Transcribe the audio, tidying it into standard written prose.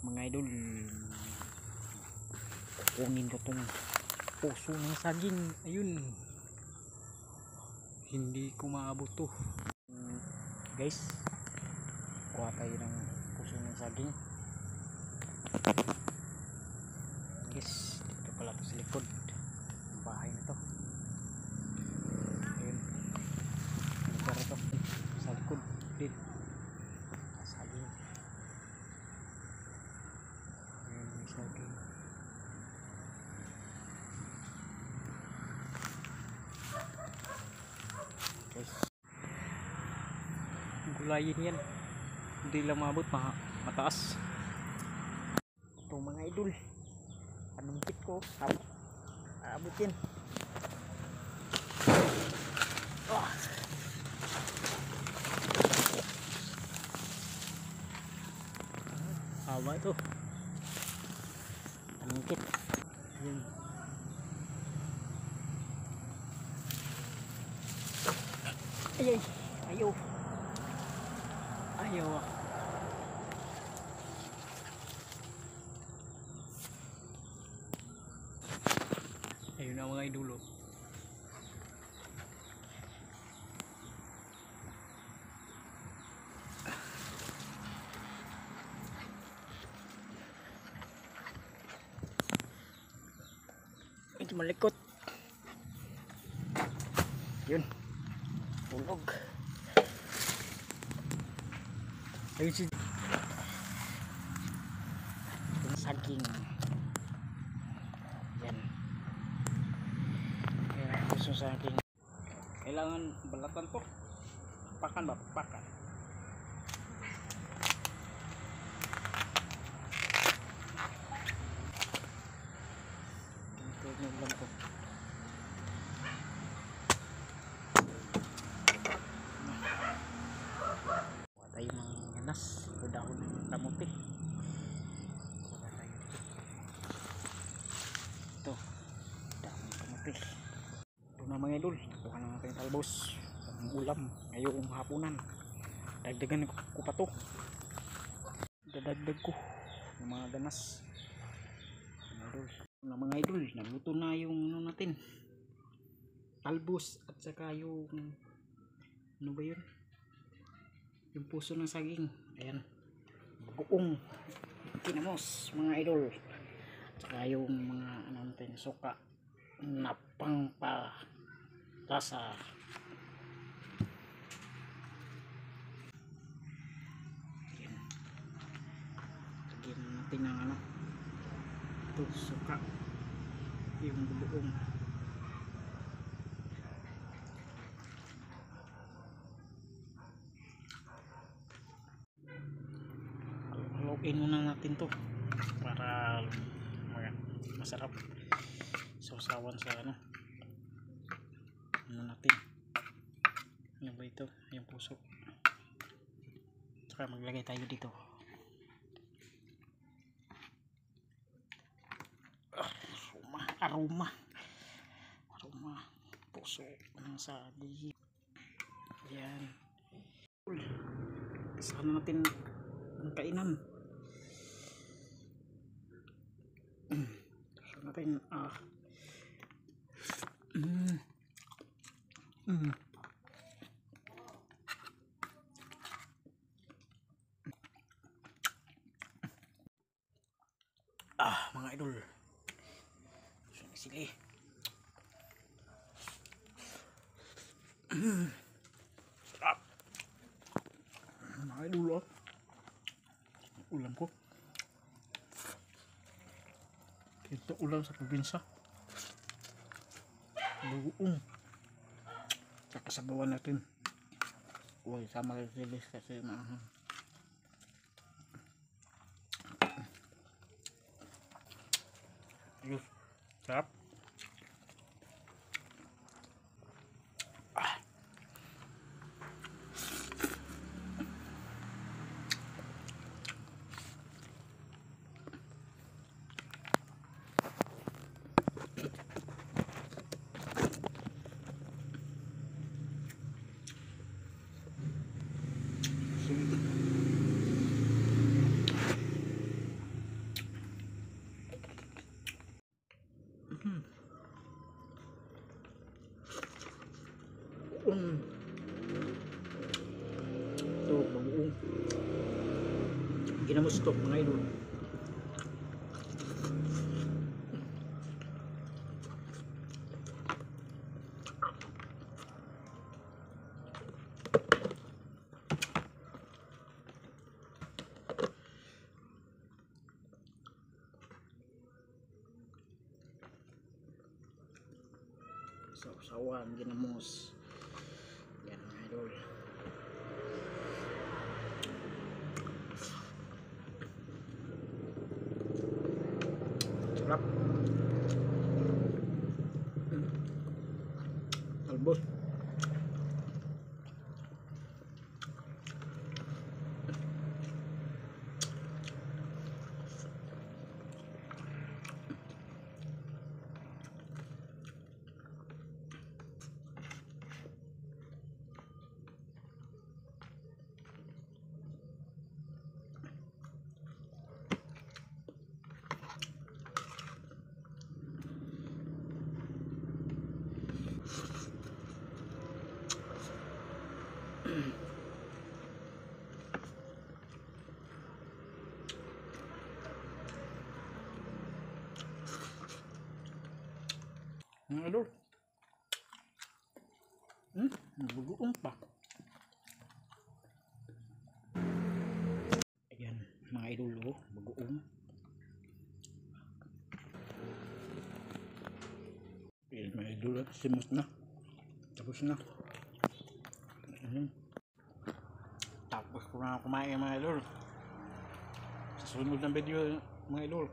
mga idol, kukunin ko tong puso ng saging. Ayun, hindi ko maabot to. Guys, kuha tayo ng puso ng saging. Guys, dito pala to sa likod ng bahay na to. Ayun, lugar to sa likod din. Saging. Ayun, may saging. Guys, gulayin yan, hindi lang maabot, mataas. Ito mga idol, panumpit ko, abot yan. Haba ito, panumpit. Yun. Ay, ayaw. Ayaw ah. Ayun na mga idolo. Ito malikot. Yun. Tulog. Ayun si yung saging. Yan. Kaya gusto saging. Kailangan balatan to. Pakan ba? Pakan. Ito yung lang to. Tayo mga ganas o dahon ng kamuti. Ito, dahon ng kamuti. Ito na mga idol, kuha na natin talbos ng ulam ngayong hapunan. Dagdagan ko pa to, dadagdag ko ng mga ganas mga idol. Nagluto na yung ano natin, talbos at saka yung ano ba yun, yung puso ng saging. Ayan, buong kinamos mga idol, saka yung mga ano natin, suka na pangpalasa. Ayan, lagyan natin ng ano, ito suka, yung buong. Haluin muna natin to para masarap sausawan sa ano natin. Ano ba ito? Yung puso. Saka maglagay tayo dito. Aroma puso ng saging. Yan, sana natin ang kainan. Natin mga idol, sili. Mga idol, ulam ko. Ito ulam sa probinsya. Buong. Kakasabawan natin. Uy, sama kayo silis kasi ayun, sarap. Ito, bagoong. Ginamustok mga idol. Sausawan, ginamos. Yan mga idol. Sarap. Talbos. Mga idol. Bagoong pa. Ayan, mga idol, oh, bagoong. Ayan, mga idol, simot na. Tapos na. Tapos ko na kumain mga idol. Sa sunod na video mga idol.